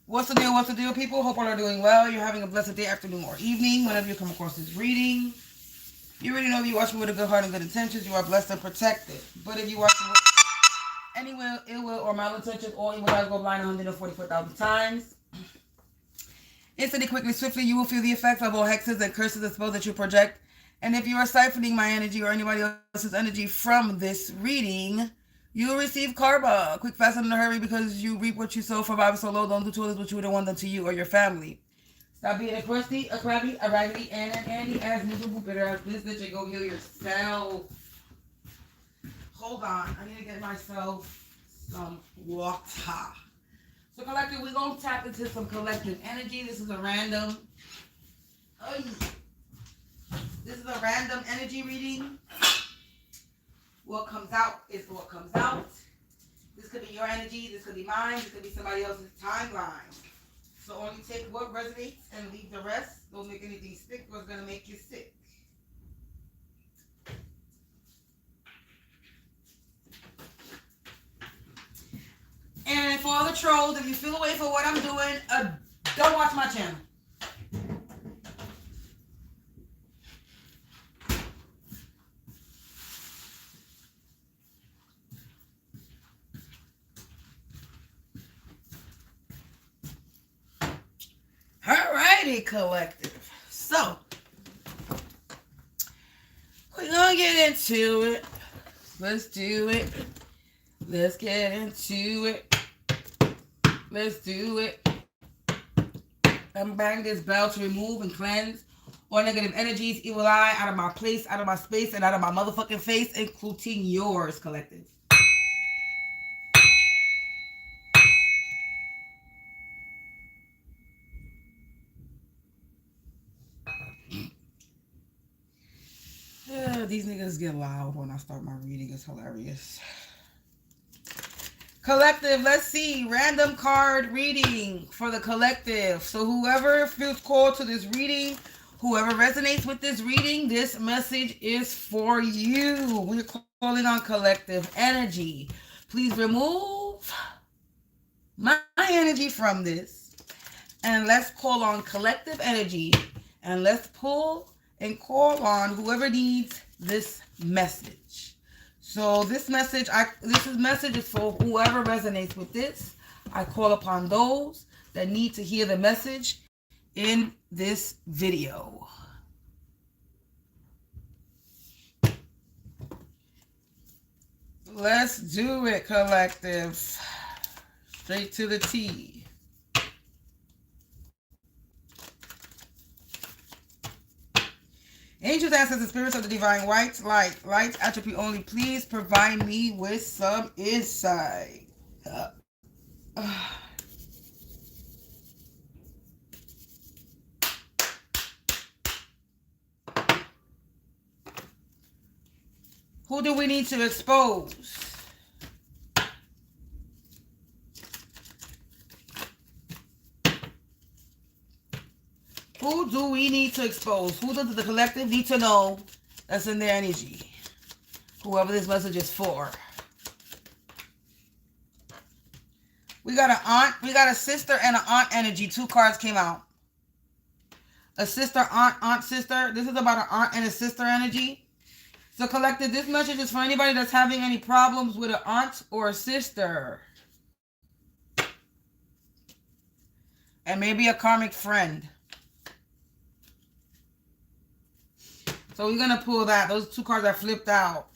What's the deal? What's the deal, people? Hope all are doing well. You're having a blessed day, afternoon, or evening. Whenever you come across this reading, you already know if you watch me with a good heart and good intentions, you are blessed and protected. But if you watch me with any will, ill will, or malintentions, all evil eyes go blind 144,000 times. Instantly, quickly, swiftly, you will feel the effects of all hexes and curses and spells that you project. And if you are siphoning my energy or anybody else's energy from this reading, you will receive karma. Quick, fast, and in a hurry, because you reap what you sow. For vibing so low, don't do to others what you wouldn't want done to you or your family. Stop being a crusty, a crabby, a raggedy, and an Andy-ass, miserable, bitter-ass this bitch, and go heal yourself. Hold on. I need to get myself some water. So, collective, we're going to tap into some collective energy. This is a random... This is a random energy reading. What comes out is what comes out. This could be your energy. This could be mine. This could be somebody else's timeline. So only take what resonates and leave the rest. Don't make anything stick. What's going to make you sick? And for all the trolls, if you feel away for what I'm doing, don't watch my channel. Alrighty, collective. So, we're going to get into it. Let's do it. Let's get into it. Let's do it. I'm banging this bell to remove and cleanse all negative energies, evil eye, out of my place, out of my space, and out of my motherfucking face, including yours, collective. These niggas get loud when I start my reading. It's hilarious. Collective, let's see. Random card reading for the collective. So whoever feels called to this reading, whoever resonates with this reading, this message is for you. We're calling on collective energy. Please remove my energy from this. And let's call on collective energy. And let's pull and call on whoever needs this message. So this message is for whoever resonates with this. I call upon those that need to hear the message in this video. Let's do it, collective. Straight to the T. Angels, ancestors, spirits of the divine white light attribute only, please provide me with some insight. Who do we need to expose? Who do we need to expose? Who does the collective need to know that's in their energy? Whoever this message is for. We got an aunt, we got a sister and an aunt energy. Two cards came out. A sister, aunt, sister. This is about an aunt and a sister energy. So collective, this message is for anybody that's having any problems with an aunt or a sister. And maybe a karmic friend. So we're going to pull that. Those two cards are flipped out.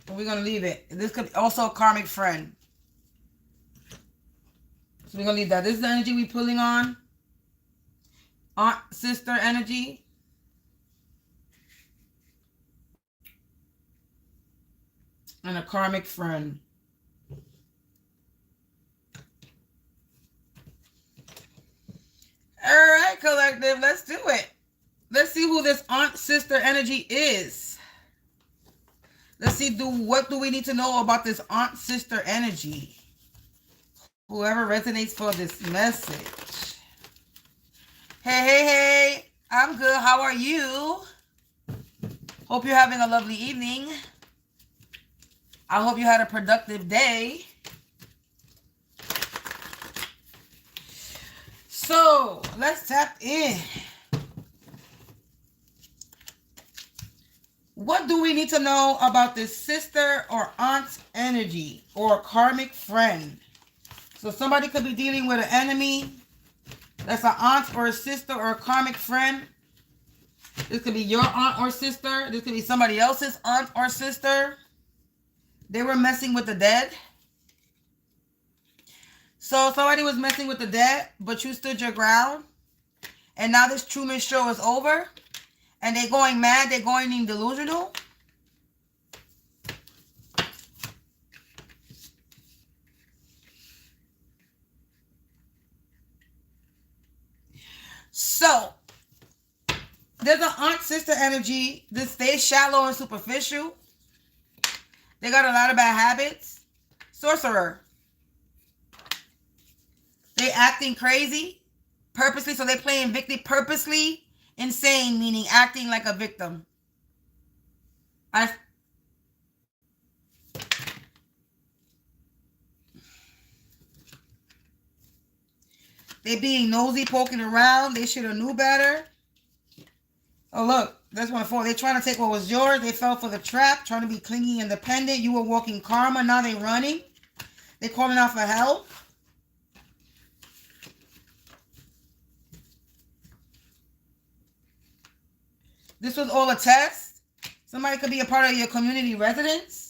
And we're going to leave it. This could be also a karmic friend. So we're going to leave that. This is the energy we're pulling on. Aunt, sister energy. And a karmic friend. All right, collective. Let's do it. Let's see who this aunt sister energy is. Let's see what do we need to know about this aunt sister energy. Whoever resonates for this message. Hey. I'm good. How are you? Hope you're having a lovely evening. I hope you had a productive day. So, let's tap in. What do we need to know about this sister or aunt energy or karmic friend? So somebody could be dealing with an enemy that's an aunt or a sister or a karmic friend. This could be your aunt or sister. This could be somebody else's aunt or sister. They were messing with the dead. So somebody was messing with the dead, but you stood your ground. And now this Truman Show is over. And they're going mad. They're going delusional. So, there's an aunt-sister energy. This stays shallow and superficial. They got a lot of bad habits. Sorcerer. They acting crazy. Purposely. So they playing victim. Purposely insane, meaning acting like a victim. They being nosy, poking around. They should have knew better. Oh, look. That's 1-4. They're trying to take what was yours. They fell for the trap. Trying to be clingy, independent. You were walking karma. Now they running. They calling out for help. This was all a test. Somebody could be a part of your community residence.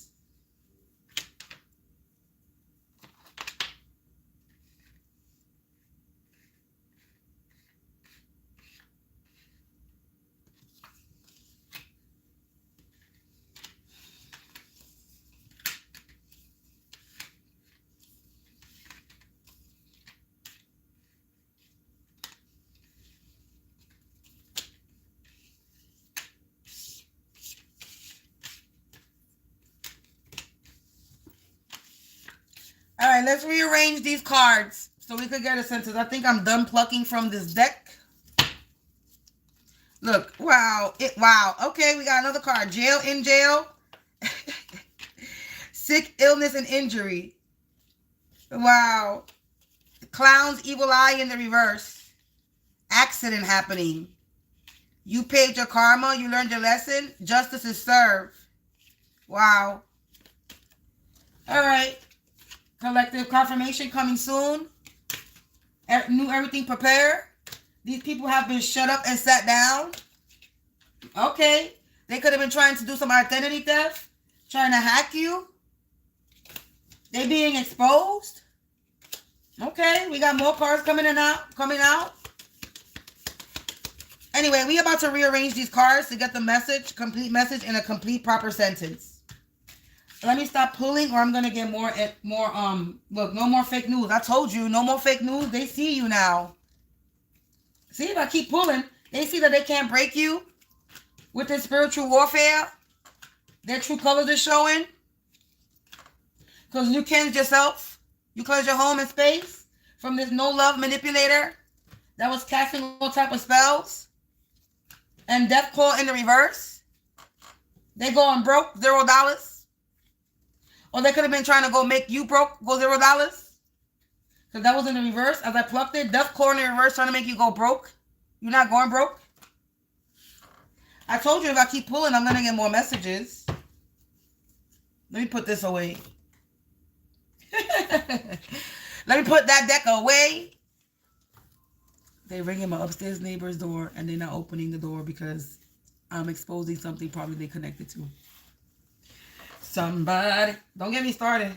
All right, let's rearrange these cards so we could get a sense. I think I'm done plucking from this deck. Look, wow. Wow. Okay, we got another card. Jail, in jail. Sick, illness, and injury. Wow. Clown's evil eye in the reverse. Accident happening. You paid your karma. You learned your lesson. Justice is served. Wow. All right. Collective confirmation coming soon. New everything prepared. These people have been shut up and sat down. Okay. They could have been trying to do some identity theft. Trying to hack you. They being exposed. Okay. We got more cards coming out. Anyway, we about to rearrange these cards to get the message, complete message in a complete proper sentence. Let me stop pulling or I'm going to get more, look, no more fake news. I told you, no more fake news. They see you now. See, if I keep pulling, they see that they can't break you with this spiritual warfare. Their true colors are showing. Because you cleanse yourself. You cleanse your home and space from this no-love manipulator that was casting all type of spells. And death claw in the reverse. They going broke, $0. Or they could have been trying to go make you broke, go $0. Because that was in the reverse. As I plucked it, death claw in the reverse trying to make you go broke. You're not going broke. I told you if I keep pulling, I'm going to get more messages. Let me put this away. Let me put that deck away. They ringing my upstairs neighbor's door and they're not opening the door because I'm exposing something probably they connected to. Somebody. Don't get me started.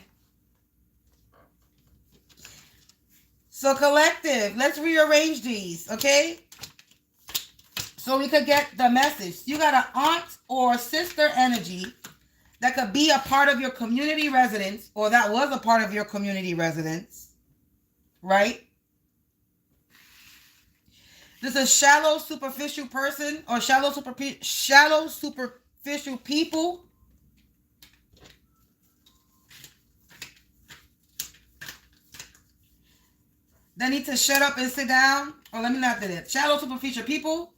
So collective, let's rearrange these, okay? So we could get the message. You got an aunt or sister energy that could be a part of your community residence, or that was a part of your community residence, right? This is a shallow, superficial person or shallow, superficial people. They need to shut up and sit down. Or let me not do that. Shallow, superficial people.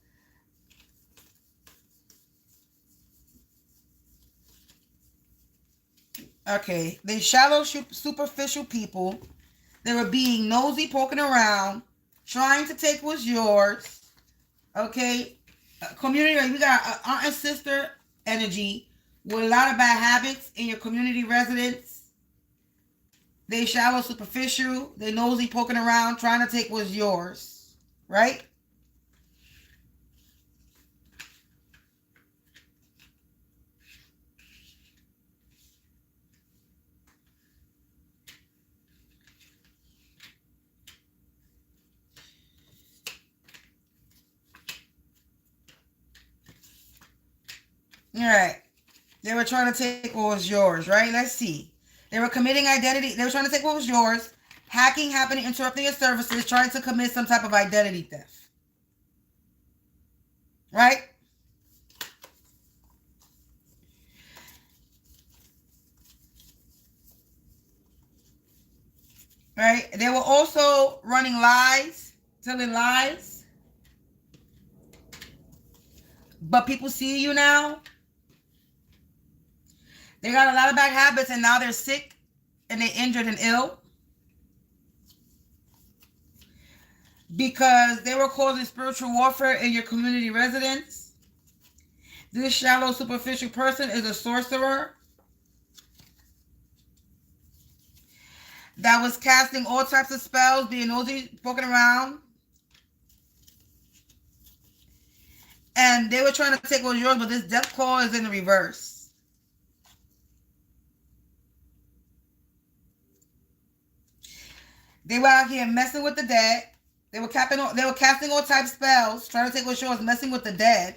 Okay. They shallow, superficial people. They were being nosy, poking around. trying to take what's yours. Okay? Community, we got aunt and sister energy with a lot of bad habits in your community residence. They shallow, superficial. They nosy, poking around, trying to take what's yours. Right? All right. They were trying to take what was yours, right? Let's see. They were committing identity. They were trying to take what was yours. Hacking, happening, interrupting your services, trying to commit some type of identity theft. Right? Right? They were also running lies, telling lies. But people see you now. They got a lot of bad habits and now they're sick and they're injured and ill. Because they were causing spiritual warfare in your community residence. This shallow, superficial person is a sorcerer that was casting all types of spells, being nosy, poking around. And they were trying to take what was yours, but this death call is in the reverse. They were out here messing with the dead. They were casting all types of spells, trying to take what yours, messing with the dead.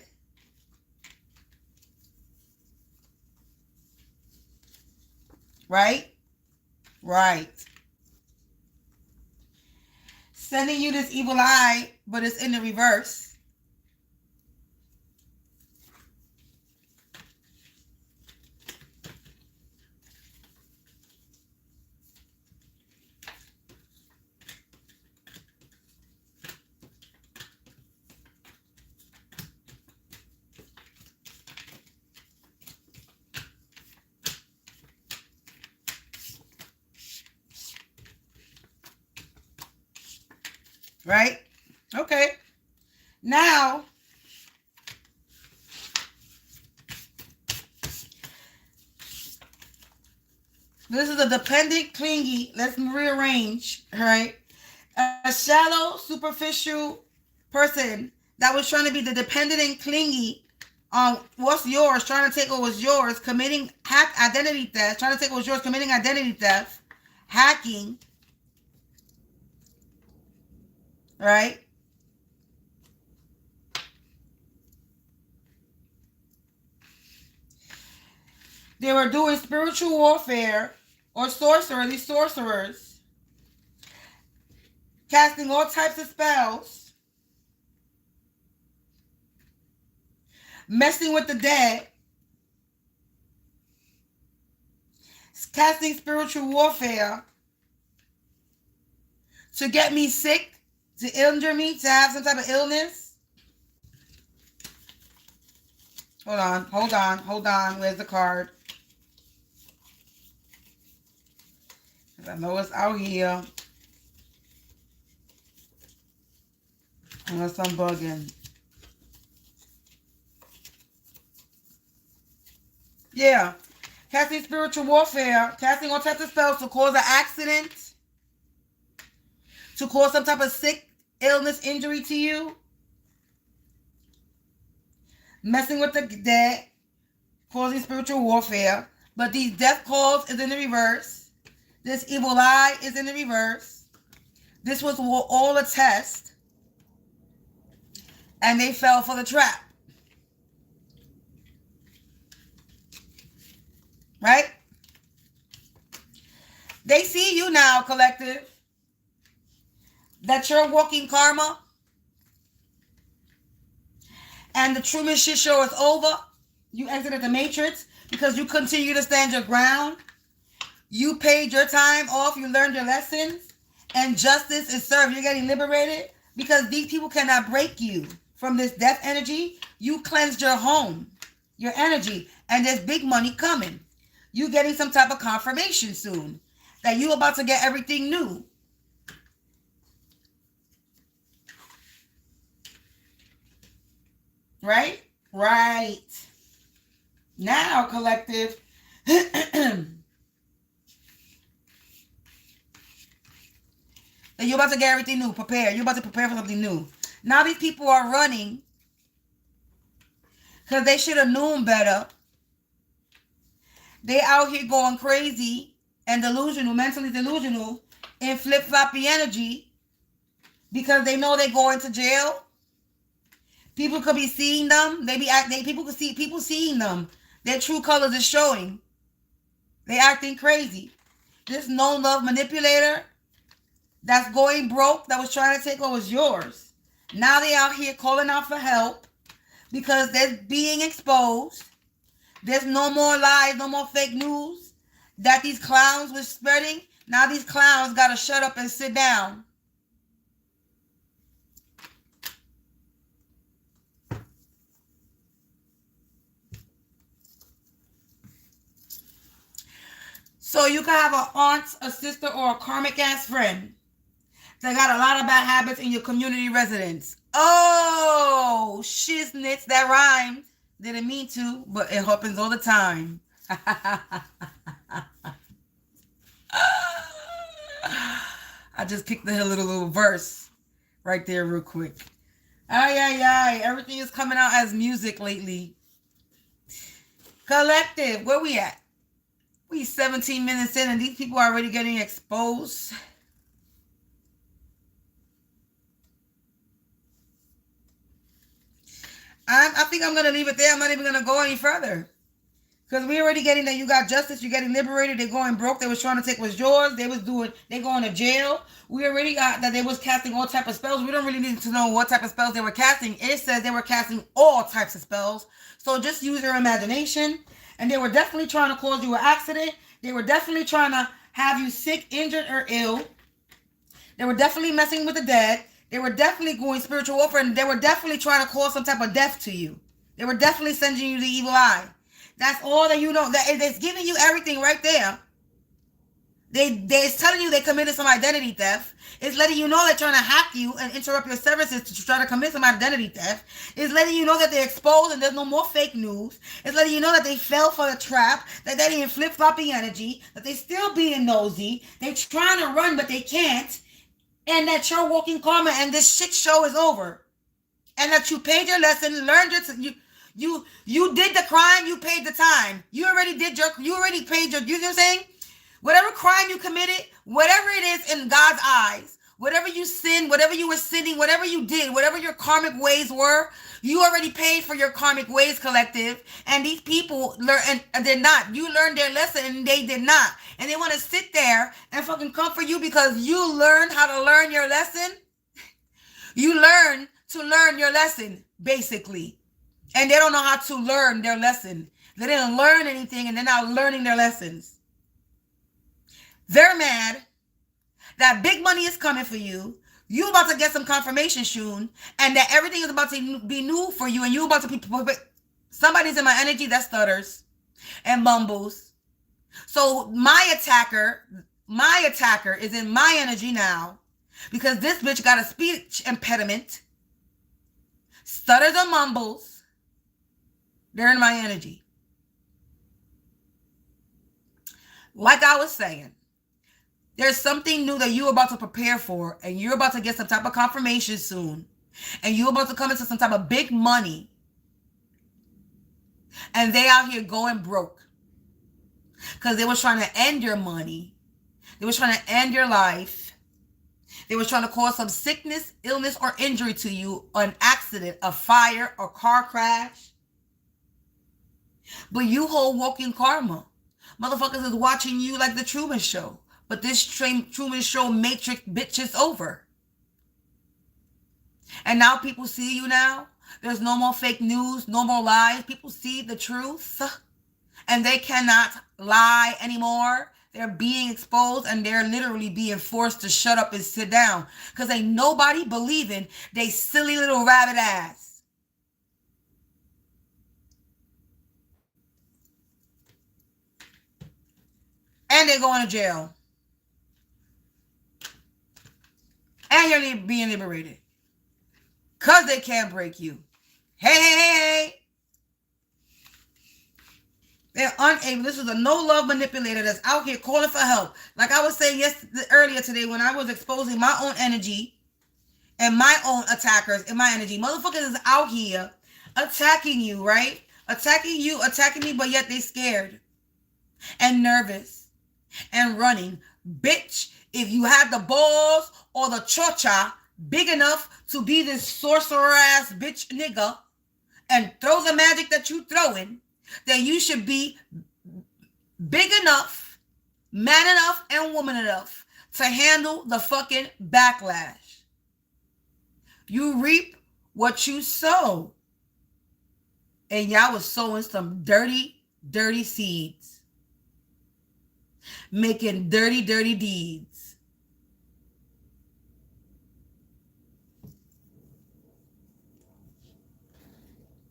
Right? Right. Sending you this evil eye, but it's in the reverse. Right? Okay. Now, this is a dependent, clingy. Let's rearrange, right? A shallow, superficial person that was trying to be the dependent and clingy on what's yours, trying to take what was yours, committing identity theft, trying to take what was yours, committing identity theft, hacking, right? They were doing spiritual warfare or sorcerer, these sorcerers, casting all types of spells, messing with the dead, casting spiritual warfare to get me sick, to injure me, to have some type of illness. Hold on. Where's the card? I know it's out here. Unless I'm bugging. Yeah. Casting spiritual warfare. Casting all types of spells to cause an accident. To cause some type of sick, illness, injury to you. Messing with the dead. Causing spiritual warfare. But these death calls is in the reverse. This evil eye is in the reverse. This was all a test. And they fell for the trap. Right? They see you now, collective. That you're walking karma. And the Truman shit show is over. You exited the matrix because you continue to stand your ground. You paid your time off. You learned your lessons. And justice is served. You're getting liberated because these people cannot break you from this death energy. You cleansed your home, your energy, and there's big money coming. You getting some type of confirmation soon that you about to get everything new. Right? Right. Now, collective. You're about to get everything new. Prepare. You're about to prepare for something new. Now these people are running because they should have known better. They out here going crazy and delusional, mentally delusional, in flip-floppy energy because they know they're going to jail. People could be seeing them. People could see people seeing them. Their true colors is showing. They acting crazy. This no love manipulator that's going broke, that was trying to take what was yours. Now they out here calling out for help because they're being exposed. There's no more lies, no more fake news that these clowns were spreading. Now these clowns got to shut up and sit down. So you can have an aunt, a sister, or a karmic ass friend that got a lot of bad habits in your community residence. Oh, shiznits, that rhymed. Didn't mean to, but it happens all the time. I just picked the little verse right there real quick. Ay. Everything is coming out as music lately. Collective, where we at? We 17 minutes in and these people are already getting exposed. I think I'm going to leave it there. I'm not even going to go any further. Because we're already getting that you got justice. You're getting liberated. They're going broke. They was trying to take what's yours. They going to jail. We already got that they was casting all type of spells. We don't really need to know what type of spells they were casting. It says they were casting all types of spells. So just use your imagination. And they were definitely trying to cause you an accident. They were definitely trying to have you sick, injured, or ill. They were definitely messing with the dead. They were definitely going spiritual warfare, and they were definitely trying to cause some type of death to you. They were definitely sending you the evil eye. That's all that you know. It's giving you everything right there. It's telling you they committed some identity theft. It's letting you know they're trying to hack you and interrupt your services to try to commit some identity theft. It's letting you know that they're exposed and there's no more fake news. It's letting you know that they fell for the trap, that they're in flip-floppy energy, that they still being nosy. They're trying to run, but they can't. And that you're walking karma and this shit show is over. And that you paid your lesson, learned you did the crime, you paid the time. You already paid your, you know what I'm saying? Whatever crime you committed, whatever it is in God's eyes, whatever you sinned, whatever you were sinning, whatever you did, whatever your karmic ways were, you already paid for your karmic ways, collective. And these people did not. You learned their lesson and they did not. And they want to sit there and fucking comfort you because you learned how to learn your lesson. You learn to learn your lesson, basically. And they don't know how to learn their lesson. They didn't learn anything and they're not learning their lessons. They're mad that big money is coming for you. You about to get some confirmation soon, and that everything is about to be new for you, and you about to be, somebody's in my energy that stutters and mumbles. So my attacker is in my energy now because this bitch got a speech impediment, stutters and mumbles. They're in my energy. Like I was saying, there's something new that you're about to prepare for, and you're about to get some type of confirmation soon, and you're about to come into some type of big money, and they out here going broke because they was trying to end your money. They was trying to end your life. They was trying to cause some sickness, illness, or injury to you, or an accident, a fire, or car crash. But you hold walking karma. Motherfuckers is watching you like the Truman Show. But this Truman Show matrix bitch is over. And now people see you now. There's no more fake news, no more lies. People see the truth. And they cannot lie anymore. They're being exposed and they're literally being forced to shut up and sit down. Because ain't nobody believing they silly little rabbit ass. And they're going to jail. And you're being liberated. Because they can't break you. Hey. They're unable. This is a no-love manipulator that's out here calling for help. Like I was saying earlier today when I was exposing my own energy and my own attackers in my energy. Motherfuckers is out here attacking you, right? Attacking you, attacking me, but yet they scared and nervous and running. Bitch, if you had the balls or the chocha big enough to be this sorcerer ass bitch nigga and throw the magic that you throwing, then you should be big enough, man enough, and woman enough to handle the fucking backlash. You reap what you sow. And y'all was sowing some dirty, dirty seeds. Making dirty, dirty deeds.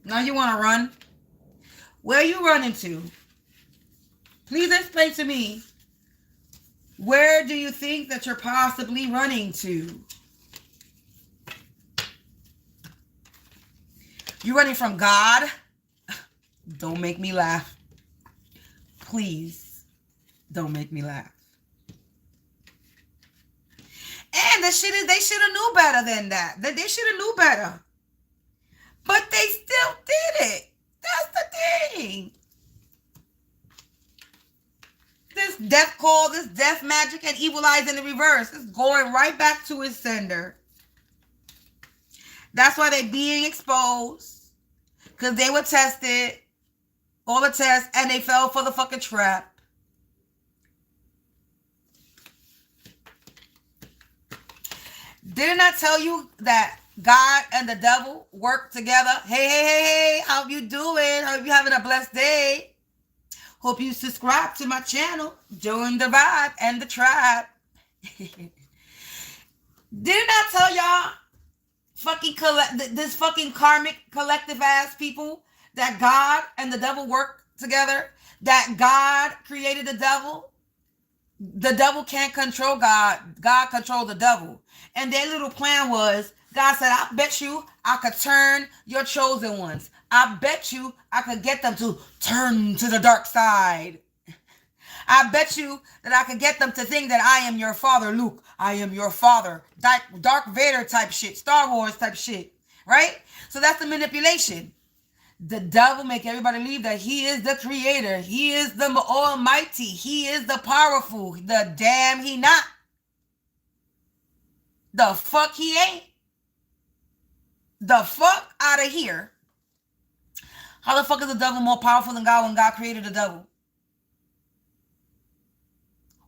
Now you want to run? Where are you running to? Please explain to me. Where do you think that you're possibly running to? You're running from God? Don't make me laugh. Please, don't make me laugh. And they should have knew better than that. They should have knew better. But they still did it. That's the thing. This death call, this death magic and evil eyes in the reverse is going right back to its sender. That's why they're being exposed. Because they were tested. All the tests. And they fell for the fucking trap. Didn't I tell you that God and the devil work together? Hey. How you doing? Hope you having a blessed day. Hope you subscribe to my channel. Join the vibe and the tribe. Didn't I tell y'all this fucking karmic collective ass people that God and the devil work together? That God created the devil? The devil can't control God. God controls the devil. And their little plan was, God said, I bet you I could turn your chosen ones. I bet you I could get them to turn to the dark side. I bet you that I could get them to think that I am your father, Luke. I am your father. Dark Vader type shit. Star Wars type shit. Right? So that's the manipulation. The devil make everybody believe that he is the creator. He is the almighty. He is the powerful. The damn he not. The fuck he ain't. The fuck out of here. How the fuck is the devil more powerful than God when God created the devil?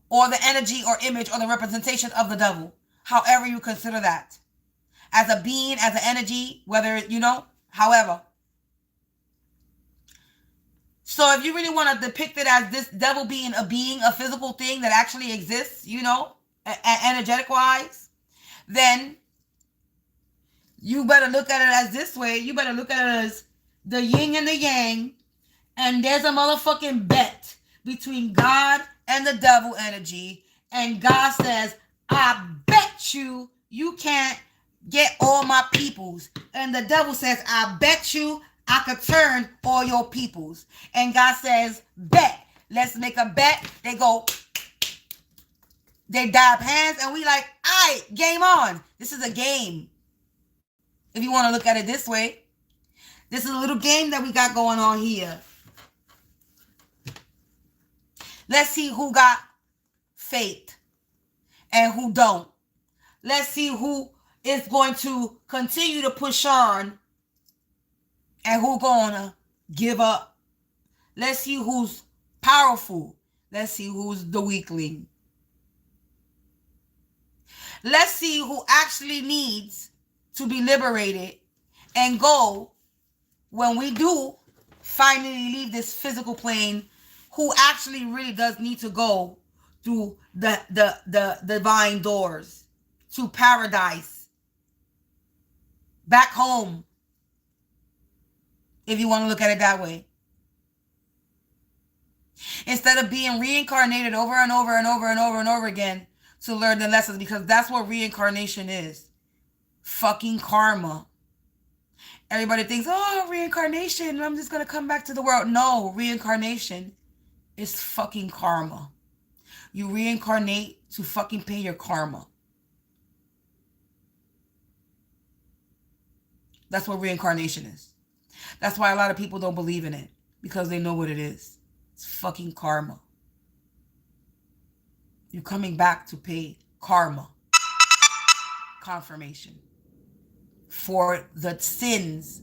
Or the energy or image or the representation of the devil. However you consider that. As a being, as an energy, whether, however. So if you really want to depict it as this devil being, a physical thing that actually exists, energetic wise, then you better look at it as this way. You better look at it as the yin and the yang. And there's a motherfucking bet between God and the devil energy. And God says, I bet you can't get all my peoples. And the devil says, I bet you I could turn all your peoples. And God says, bet. Let's make a bet. They go, they dab hands. And we like, all right, game on. This is a game. If you want to look at it this way. This is a little game that we got going on here. Let's see who got faith and who don't. Let's see who is going to continue to push on and who gonna give up. Let's see who's powerful. Let's see who's the weakling. Let's see who actually needs to be liberated and go when we do finally leave this physical plane, who actually really does need to go through the divine doors to paradise, back home, if you want to look at it that way. Instead of being reincarnated over and over and over and over and over again to learn the lessons, because that's what reincarnation is. Fucking karma. Everybody thinks, oh, reincarnation, I'm just going to come back to the world. No, reincarnation is fucking karma. You reincarnate to fucking pay your karma. That's what reincarnation is. That's why a lot of people don't believe in it, because they know what it is. It's fucking karma. You're coming back to pay karma. Confirmation. For the sins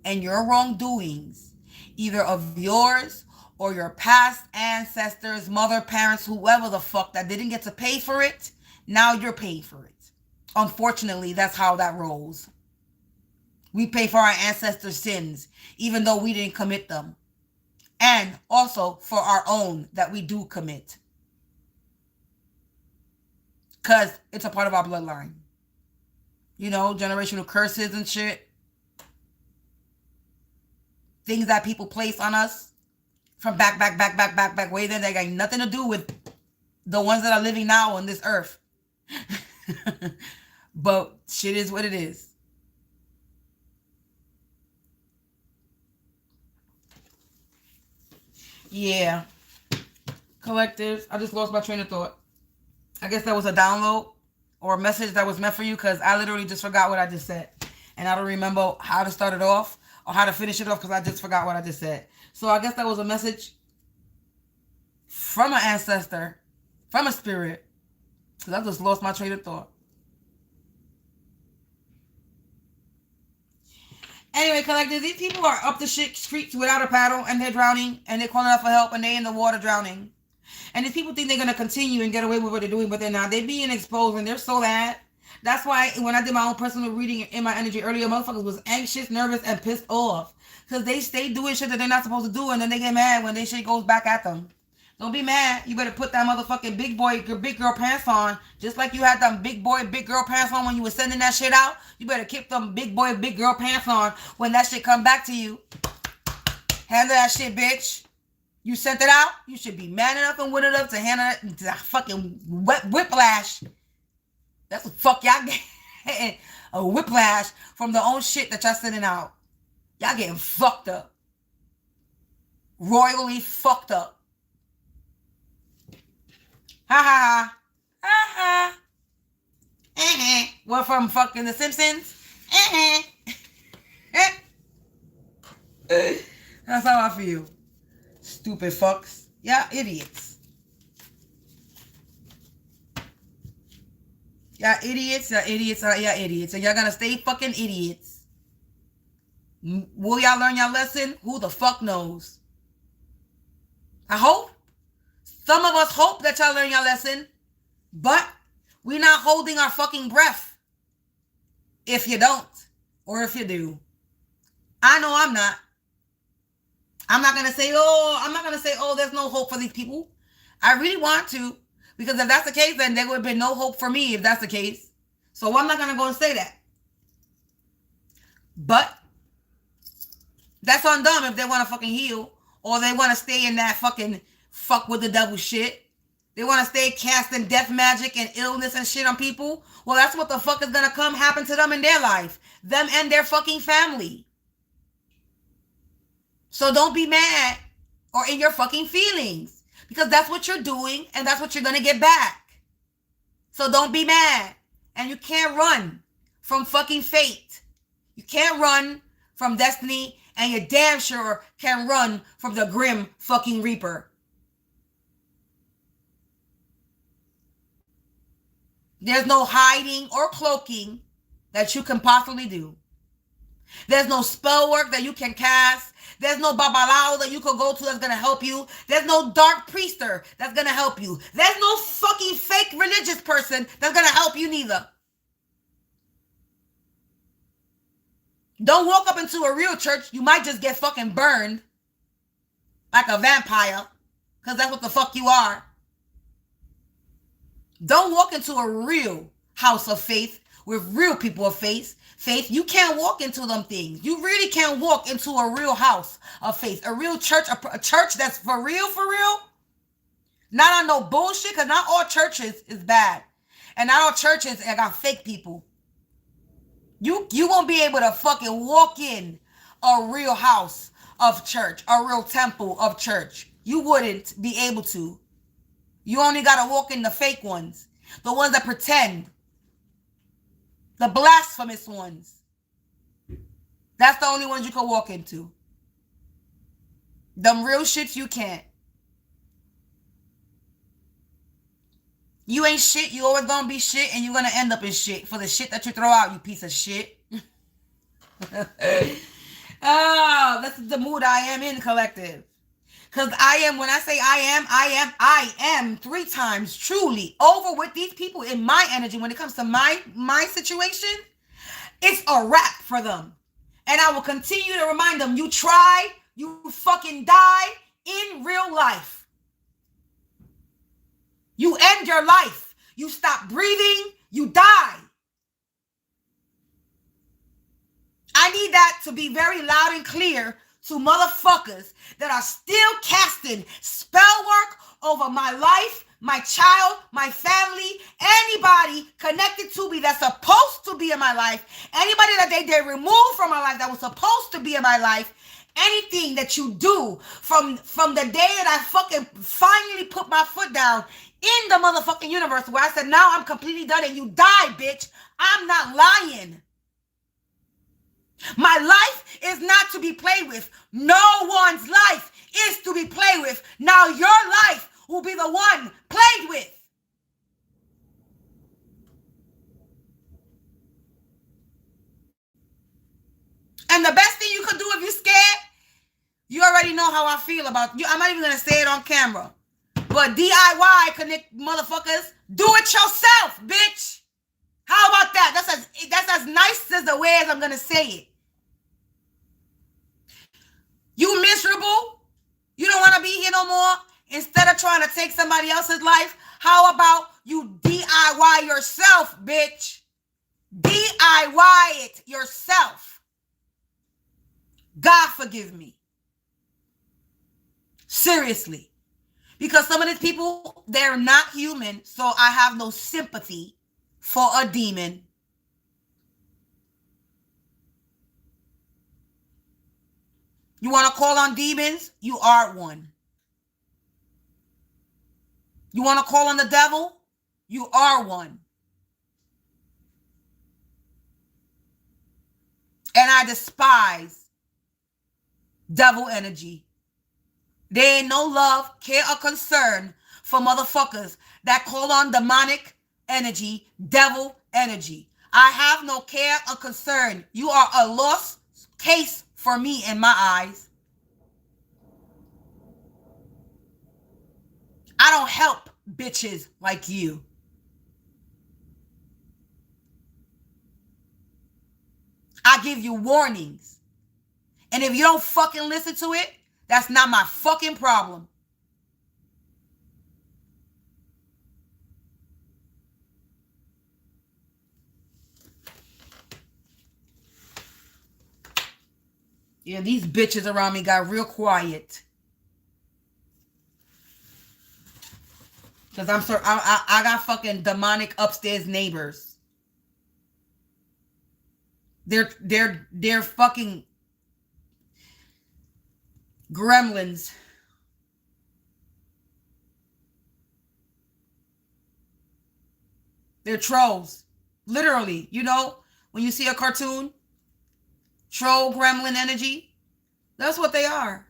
and your wrongdoings, either of yours or your past ancestors, mother, parents, whoever the fuck that didn't get to pay for it, now you're paying for it. Unfortunately, that's how that rolls. We pay for our ancestors' sins, even though we didn't commit them. And also for our own that we do commit. Because it's a part of our bloodline. You know, generational curses and shit. Things that people place on us from back way then. They got nothing to do with the ones that are living now on this earth. But shit is what it is. Yeah. Collectives. I just lost my train of thought. I guess that was a download or a message that was meant for you, because I literally just forgot what I just said. And I don't remember how to start it off or how to finish it off, because I just forgot what I just said. So I guess that was a message from an ancestor, from a spirit, because I just lost my train of thought. Anyway, collectors, these people are up the shit streets without a paddle, and they're drowning, and they're calling out for help, and they're in the water drowning. And these people think they're going to continue and get away with what they're doing, but they're not. They're being exposed, and they're so mad. That's why when I did my own personal reading in my energy earlier, motherfuckers was anxious, nervous, and pissed off. Because they stay doing shit that they're not supposed to do, and then they get mad when their shit goes back at them. Don't be mad. You better put that motherfucking big boy, big girl pants on. Just like you had them big boy, big girl pants on when you were sending that shit out. You better keep them big boy, big girl pants on when that shit come back to you. Handle that shit, bitch. You sent it out. You should be man enough and wit enough to handle it to fucking whiplash. That's what fuck y'all getting. A whiplash from the own shit that y'all sending out. Y'all getting fucked up. Royally fucked up. Ha ha ha. Ha ha. What, from fucking The Simpsons? That's how I feel. Stupid fucks. Y'all idiots. Y'all idiots. Y'all idiots. Y'all idiots. And y'all gonna stay fucking idiots. Will y'all learn your lesson? Who the fuck knows? I hope. Some of us hope that y'all learn your lesson. But we're not holding our fucking breath. If you don't. Or if you do. I know I'm not. I'm not going to say, oh, there's no hope for these people. I really want to. Because if that's the case, then there would have been no hope for me if that's the case. So I'm not going to go and say that. But that's on them if they want to fucking heal. Or they want to stay in that fucking fuck with the devil shit. They want to stay casting death magic and illness and shit on people. Well, that's what the fuck is going to come happen to them in their life. Them and their fucking family. So don't be mad or in your fucking feelings, because that's what you're doing and that's what you're going to get back. So don't be mad. And you can't run from fucking fate. You can't run from destiny, and you damn sure can run from the grim fucking reaper. There's no hiding or cloaking that you can possibly do. There's no spell work that you can cast. There's no babalao that you can go to that's going to help you. There's no dark priester that's going to help you. There's no fucking fake religious person that's going to help you neither. Don't walk up into a real church. You might just get fucking burned like a vampire, because that's what the fuck you are. Don't walk into a real house of faith with real people of faith. You can't walk into them things. You really can't walk into a real house of faith. A real church, a church that's for real. Not on no bullshit, because not all churches is bad. And not all churches got fake people. You won't be able to fucking walk in a real house of church, a real temple of church. You wouldn't be able to. You only gotta walk in the fake ones. The ones that pretend. The blasphemous ones. That's the only ones you can walk into. Them real shits you can't. You ain't shit. You always gonna be shit, and you're gonna end up in shit for the shit that you throw out, you piece of shit. Oh, that's the mood I am in, collective. Because I am, when I say I am 3 times truly over with these people in my energy. When it comes to my situation, it's a wrap for them. And I will continue to remind them, you try, you fucking die in real life. You end your life. You stop breathing. You die. I need that to be very loud and clear to motherfuckers that are still casting spell work over my life, my child, my family, anybody connected to me that's supposed to be in my life, anybody that they removed from my life that was supposed to be in my life. Anything that you do from the day that I fucking finally put my foot down in the motherfucking universe where I said, now I'm completely done and you die, bitch. I'm not lying. My life is not to be played with. No one's life is to be played with. Now your life will be the one played with. And the best thing you could do if you're scared, you already know how I feel about you. I'm not even going to say it on camera. But DIY, connect motherfuckers, do it yourself, bitch. How about that? That's as nice as the way as I'm going to say it. You miserable? You don't want to be here no more? Instead of trying to take somebody else's life, how about you DIY yourself, bitch? DIY it yourself. God forgive me. Seriously. Because some of these people, they're not human, so I have no sympathy for a demon. You want to call on demons? You are one. You want to call on the devil? You are one. And I despise devil energy. There ain't no love, care, or concern for motherfuckers that call on demonic energy, devil energy. I have no care or concern. You are a lost case for me in my eyes. I don't help bitches like you. I give you warnings. And if you don't fucking listen to it, that's not my fucking problem. Yeah, these bitches around me got real quiet. Because I got fucking demonic upstairs neighbors. They're fucking gremlins. They're trolls. Literally, you know, when you see a cartoon, troll gremlin energy, that's what they are.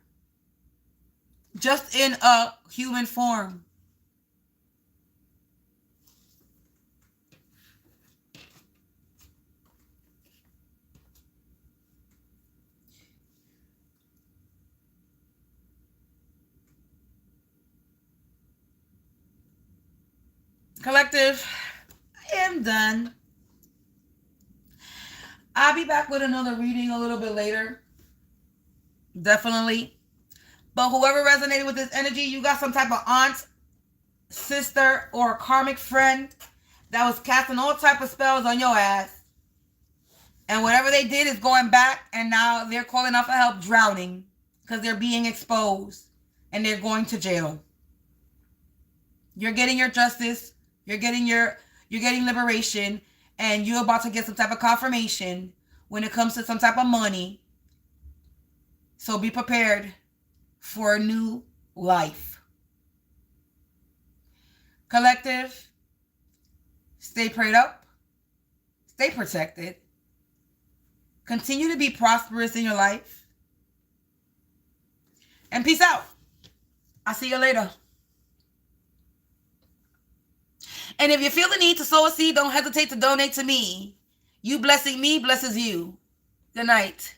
Just in a human form. Collective, I am done. I'll be back with another reading a little bit later. Definitely. But whoever resonated with this energy, you got some type of aunt, sister, or karmic friend that was casting all type of spells on your ass. And whatever they did is going back, and now they're calling out for help, drowning, because they're being exposed, and they're going to jail. You're getting your justice. You're getting liberation, And you're about to get some type of confirmation when it comes to some type of money. So be prepared for a new life. Collective, stay prayed up. Stay protected. Continue to be prosperous in your life. And peace out. I'll see you later. And if you feel the need to sow a seed, don't hesitate to donate to me. You blessing me blesses you. Good night.